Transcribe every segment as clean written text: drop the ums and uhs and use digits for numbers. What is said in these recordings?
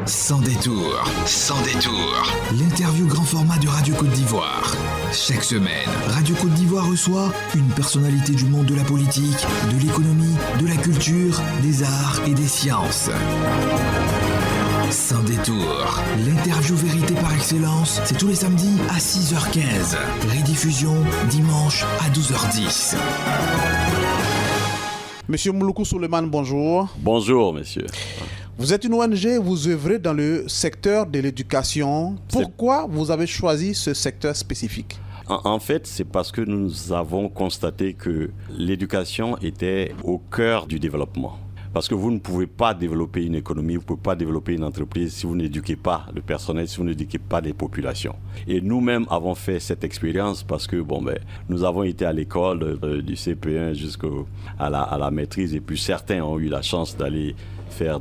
Sans détour, sans détour. L'interview grand format de Radio Côte d'Ivoire. Chaque semaine, Radio Côte d'Ivoire reçoit une personnalité du monde de la politique, de l'économie, de la culture, des arts et des sciences. Sans détour, l'interview vérité par excellence, c'est tous les samedis à 6h15. Rediffusion dimanche à 12h10. Monsieur Mouloukou Souleymane, bonjour. Bonjour, monsieur. Vous êtes une ONG, vous œuvrez dans le secteur de l'éducation. Pourquoi vous avez choisi ce secteur spécifique ? En fait, c'est parce que nous avons constaté que l'éducation était au cœur du développement. Parce que vous ne pouvez pas développer une économie, vous ne pouvez pas développer une entreprise si vous n'éduquez pas le personnel, si vous n'éduquez pas les populations. Et nous-mêmes avons fait cette expérience parce que nous avons été à l'école du CP1 jusqu'à la maîtrise, et puis certains ont eu la chance d'aller faire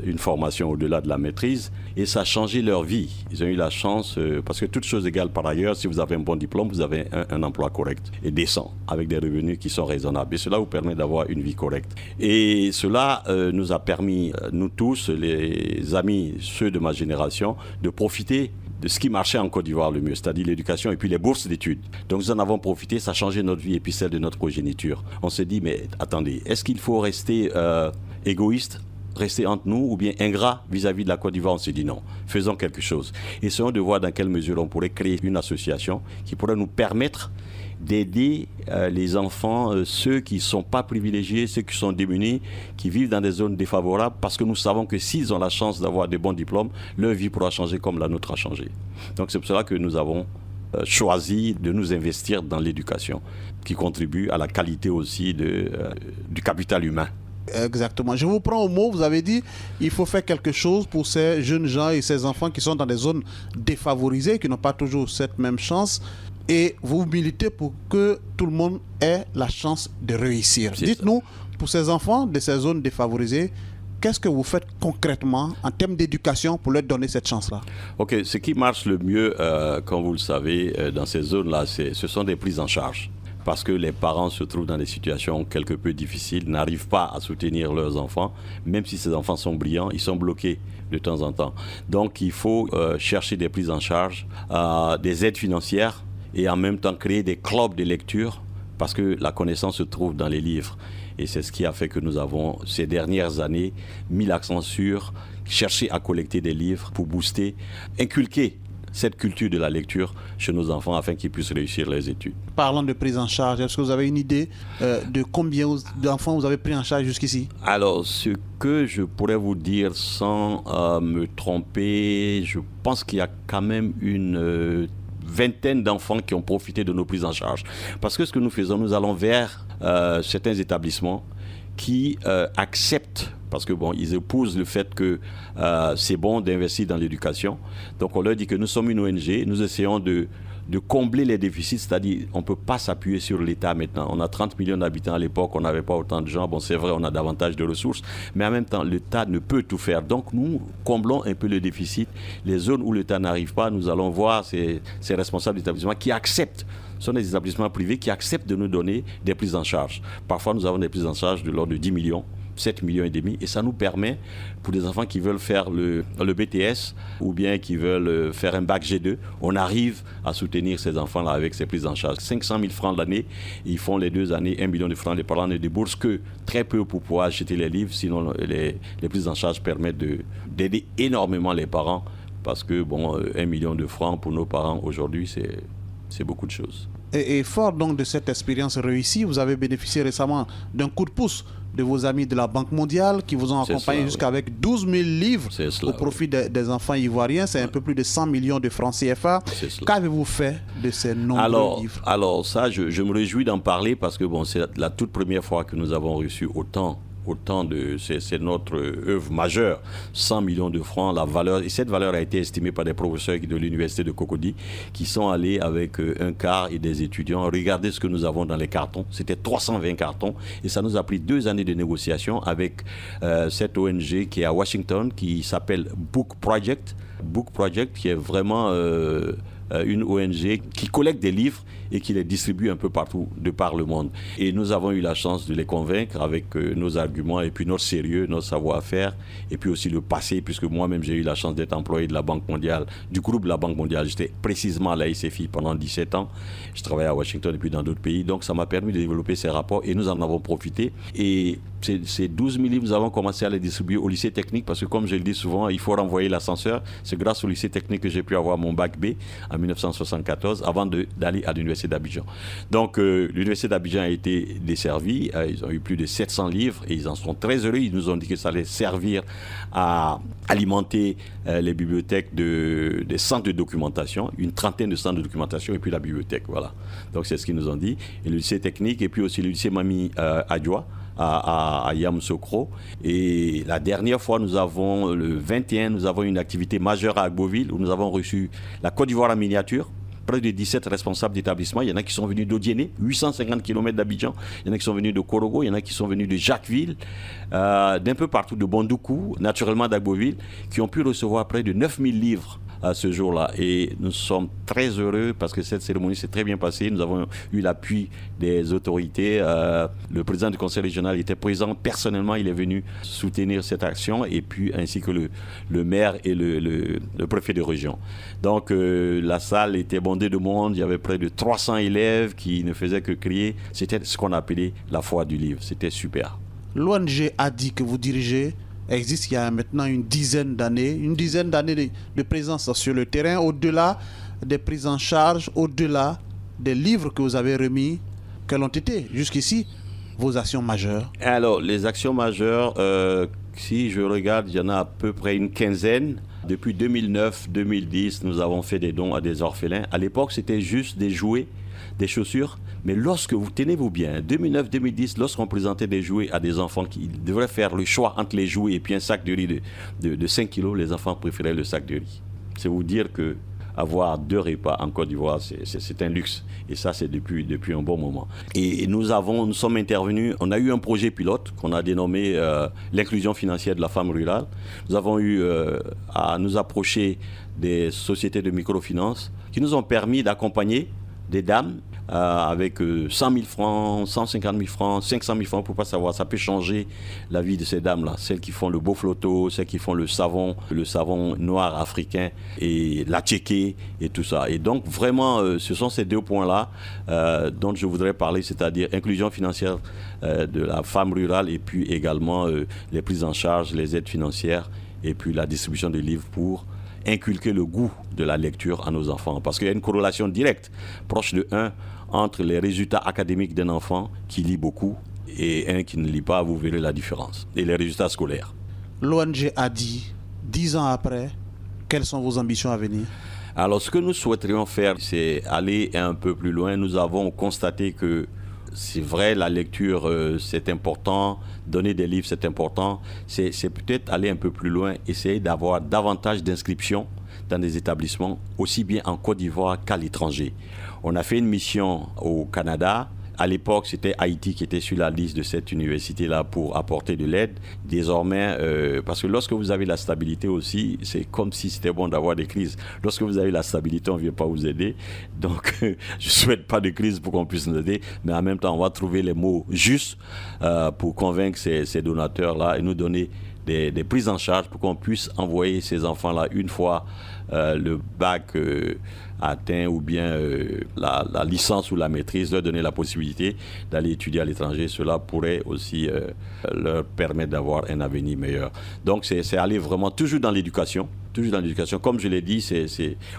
une formation au-delà de la maîtrise, et ça a changé leur vie. Ils ont eu la chance, parce que toutes choses égales par ailleurs, si vous avez un bon diplôme, vous avez un emploi correct et décent, avec des revenus qui sont raisonnables. Et cela vous permet d'avoir une vie correcte. Et cela nous a permis, nous tous, les amis, ceux de ma génération, de profiter de ce qui marchait en Côte d'Ivoire le mieux, c'est-à-dire l'éducation et puis les bourses d'études. Donc nous en avons profité, ça a changé notre vie et puis celle de notre progéniture. On s'est dit, mais attendez, est-ce qu'il faut rester égoïste, rester entre nous, ou bien ingrat vis-à-vis de la Côte d'Ivoire? On s'est dit non, faisons quelque chose. Essayons de voir dans quelle mesure on pourrait créer une association qui pourrait nous permettre d'aider les enfants, ceux qui ne sont pas privilégiés, ceux qui sont démunis, qui vivent dans des zones défavorables, parce que nous savons que s'ils ont la chance d'avoir de bons diplômes, leur vie pourra changer comme la nôtre a changé. Donc c'est pour cela que nous avons choisi de nous investir dans l'éducation, qui contribue à la qualité aussi du capital humain. Exactement. Je vous prends au mot, vous avez dit il faut faire quelque chose pour ces jeunes gens et ces enfants qui sont dans des zones défavorisées, qui n'ont pas toujours cette même chance. Et vous militez pour que tout le monde ait la chance de réussir. Dites-nous, pour ces enfants de ces zones défavorisées, qu'est-ce que vous faites concrètement en termes d'éducation pour leur donner cette chance-là? Ok, ce qui marche le mieux, comme vous le savez, dans ces zones-là, ce sont des prises en charge. Parce que les parents se trouvent dans des situations quelque peu difficiles, n'arrivent pas à soutenir leurs enfants, même si ces enfants sont brillants, ils sont bloqués de temps en temps. Donc il faut chercher des prises en charge, des aides financières, et en même temps créer des clubs de lecture, parce que la connaissance se trouve dans les livres. Et c'est ce qui a fait que nous avons, ces dernières années, mis l'accent sur chercher à collecter des livres pour booster, inculquer cette culture de la lecture chez nos enfants afin qu'ils puissent réussir leurs études. Parlant de prise en charge, est-ce que vous avez une idée de combien d'enfants vous avez pris en charge jusqu'ici? Alors, ce que je pourrais vous dire sans me tromper, je pense qu'il y a quand même une vingtaine d'enfants qui ont profité de nos prises en charge. Parce que ce que nous faisons, nous allons vers certains établissements qui acceptent, parce que ils épousent le fait que c'est bon d'investir dans l'éducation. Donc on leur dit que nous sommes une ONG, nous essayons de combler les déficits, c'est-à-dire on ne peut pas s'appuyer sur l'État maintenant. On a 30 millions d'habitants à l'époque, on n'avait pas autant de gens. Bon, c'est vrai, on a davantage de ressources, mais en même temps, l'État ne peut tout faire. Donc nous comblons un peu le déficit. Les zones où l'État n'arrive pas, nous allons voir ces responsables d'établissements qui acceptent. Ce sont des établissements privés qui acceptent de nous donner des prises en charge. Parfois, nous avons des prises en charge de l'ordre de 10 millions. 7 millions et demi, et ça nous permet, pour des enfants qui veulent faire le BTS ou bien qui veulent faire un bac G2, on arrive à soutenir ces enfants-là avec ces prises en charge. 500 000 francs l'année, ils font les 2 années 1 million de francs. Les parents ne déboursent que très peu pour pouvoir acheter les livres, sinon les prises en charge permettent d'aider énormément les parents, parce que 1 million de francs pour nos parents aujourd'hui, c'est beaucoup de choses. Et fort donc de cette expérience réussie, vous avez bénéficié récemment d'un coup de pouce de vos amis de la Banque mondiale qui vous ont accompagné jusqu'avec 12 000 livres au profit des enfants ivoiriens. C'est un peu plus de 100 millions de francs CFA. Qu'avez-vous fait de ces nombreux livres? Alors ça, je me réjouis d'en parler parce que c'est la toute première fois que nous avons reçu autant c'est notre œuvre majeure, 100 millions de francs, la valeur, et cette valeur a été estimée par des professeurs de l'université de Cocody qui sont allés avec un quart et des étudiants. Regardez ce que nous avons dans les cartons, c'était 320 cartons, et ça nous a pris 2 années de négociation avec cette ONG qui est à Washington, qui s'appelle Book Project, qui est vraiment une ONG qui collecte des livres et qui les distribue un peu partout de par le monde. Et nous avons eu la chance de les convaincre avec nos arguments et puis notre sérieux, notre savoir-faire et puis aussi le passé, puisque moi-même j'ai eu la chance d'être employé de la Banque mondiale, du groupe de la Banque mondiale. J'étais précisément à la SFI pendant 17 ans. Je travaillais à Washington et puis dans d'autres pays. Donc ça m'a permis de développer ces rapports et nous en avons profité. Et ces 12 000 livres, nous avons commencé à les distribuer au lycée technique parce que comme je le dis souvent, il faut renvoyer l'ascenseur. C'est grâce au lycée technique que j'ai pu avoir mon bac B en 1974 avant d'aller à l'université d'Abidjan. Donc l'université d'Abidjan a été desservie. Ils ont eu plus de 700 livres et ils en sont très heureux. Ils nous ont dit que ça allait servir à alimenter les bibliothèques des centres de documentation, une trentaine de centres de documentation et puis la bibliothèque. Voilà. Donc c'est ce qu'ils nous ont dit. Et le lycée technique et puis aussi le lycée Mami Adjoa à Yamoussoukro. Et la dernière fois, le 21, nous avons une activité majeure à Agboville où nous avons reçu la Côte d'Ivoire en miniature. Près de 17 responsables d'établissement. Il y en a qui sont venus d'Odiéné, 850 km d'Abidjan. Il y en a qui sont venus de Korogo, il y en a qui sont venus de Jacquesville, d'un peu partout, de Bondoukou, naturellement d'Agboville, qui ont pu recevoir près de 9000 livres à ce jour-là. Et nous sommes très heureux parce que cette cérémonie s'est très bien passée. Nous avons eu l'appui des autorités. Le président du conseil régional était présent. Personnellement, il est venu soutenir cette action et puis ainsi que le maire et le préfet de région. Donc la salle était bondée de monde. Il y avait près de 300 élèves qui ne faisaient que crier. C'était ce qu'on appelait la foire du livre. C'était super. L'ONG ADI que vous dirigez existe il y a maintenant une dizaine d'années de présence sur le terrain, au-delà des prises en charge, au-delà des livres que vous avez remis. Quelles ont été jusqu'ici vos actions majeures? Alors, les actions majeures, si je regarde, il y en a à peu près une quinzaine. Depuis 2009-2010, nous avons fait des dons à des orphelins. À l'époque, c'était juste des jouets, des chaussures. Mais lorsque vous tenez-vous bien, 2009-2010, lorsqu'on présentait des jouets à des enfants qui devraient faire le choix entre les jouets et puis un sac de riz de 5 kilos, les enfants préféraient le sac de riz. C'est vous dire que avoir 2 repas en Côte d'Ivoire, c'est un luxe. Et ça, c'est depuis un bon moment. Et nous sommes intervenus, on a eu un projet pilote qu'on a dénommé l'inclusion financière de la femme rurale. Nous avons eu à nous approcher des sociétés de microfinance qui nous ont permis d'accompagner des dames avec 100 000 francs, 150 000 francs, 500 000 francs, pour pas savoir, ça peut changer la vie de ces dames-là. Celles qui font le beau flotto, celles qui font le savon noir africain et la tchéké et tout ça. Et donc vraiment, ce sont ces 2 points-là dont je voudrais parler, c'est-à-dire inclusion financière de la femme rurale et puis également les prises en charge, les aides financières et puis la distribution de livres pour inculquer le goût de la lecture à nos enfants. Parce qu'il y a une corrélation directe, proche de 1, entre les résultats académiques d'un enfant qui lit beaucoup et un qui ne lit pas, vous verrez la différence. Et les résultats scolaires. L'ONG a dit, 10 ans après, quelles sont vos ambitions à venir? Alors, ce que nous souhaiterions faire, c'est aller un peu plus loin. Nous avons constaté que c'est vrai, la lecture, c'est important. Donner des livres, c'est important. C'est peut-être aller un peu plus loin, essayer d'avoir davantage d'inscriptions dans des établissements, aussi bien en Côte d'Ivoire qu'à l'étranger. On a fait une mission au Canada. À l'époque, c'était Haïti qui était sur la liste de cette université-là pour apporter de l'aide. Désormais, parce que lorsque vous avez la stabilité aussi, c'est comme si c'était bon d'avoir des crises. Lorsque vous avez la stabilité, on ne vient pas vous aider. Donc, je ne souhaite pas de crise pour qu'on puisse nous aider, mais en même temps, on va trouver les mots justes pour convaincre ces donateurs-là et nous donner des prises en charge pour qu'on puisse envoyer ces enfants-là une fois le bac atteint ou bien la licence ou la maîtrise, leur donner la possibilité d'aller étudier à l'étranger. Cela pourrait aussi leur permettre d'avoir un avenir meilleur. Donc c'est aller vraiment toujours dans l'éducation. Toujours dans l'éducation. Comme je l'ai dit,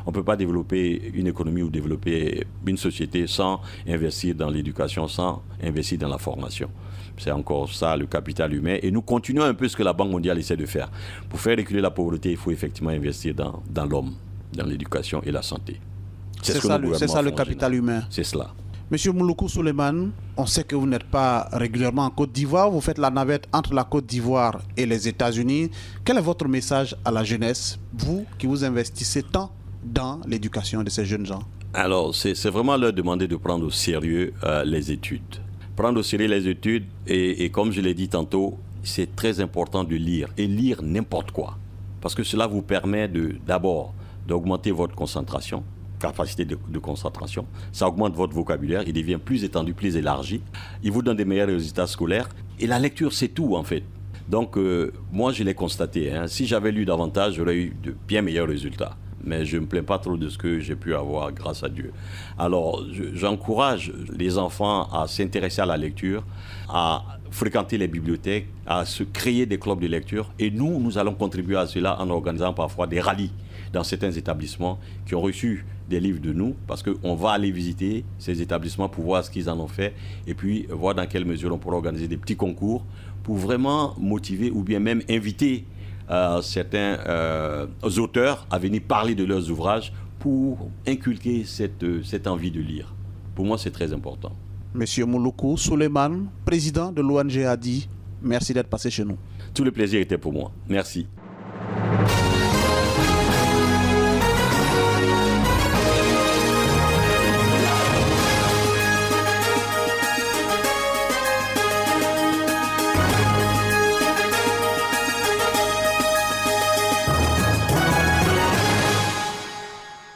on ne peut pas développer une économie ou développer une société sans investir dans l'éducation, sans investir dans la formation. C'est encore ça, le capital humain. Et nous continuons un peu ce que la Banque mondiale essaie de faire. Pour faire reculer la pauvreté, il faut effectivement investir dans l'homme, dans l'éducation et la santé. C'est ça le capital humain. C'est cela. Monsieur Mouloukou Souleymane, on sait que vous n'êtes pas régulièrement en Côte d'Ivoire. Vous faites la navette entre la Côte d'Ivoire et les États-Unis. Quel est votre message à la jeunesse, vous qui vous investissez tant dans l'éducation de ces jeunes gens? Alors, c'est vraiment leur demander de prendre au sérieux les études. Prendre au sérieux les études et comme je l'ai dit tantôt, c'est très important de lire et lire n'importe quoi. Parce que cela vous permet d'abord d'augmenter votre concentration, capacité de concentration, ça augmente votre vocabulaire, il devient plus étendu, plus élargi, il vous donne des meilleurs résultats scolaires. Et la lecture, c'est tout en fait. Donc moi, je l'ai constaté. Si j'avais lu davantage, j'aurais eu de bien meilleurs résultats. Mais je ne me plains pas trop de ce que j'ai pu avoir grâce à Dieu. Alors, j'encourage les enfants à s'intéresser à la lecture, à fréquenter les bibliothèques, à se créer des clubs de lecture. Et nous allons contribuer à cela en organisant parfois des rallyes dans certains établissements qui ont reçu des livres de nous, parce qu'on va aller visiter ces établissements pour voir ce qu'ils en ont fait et puis voir dans quelle mesure on pourra organiser des petits concours pour vraiment motiver ou bien même inviter certains auteurs à venir parler de leurs ouvrages pour inculquer cette envie de lire. Pour moi, c'est très important. Monsieur Mouloukou Souleymane, président de l'ONG ADI, merci d'être passé chez nous. Tout le plaisir était pour moi. Merci.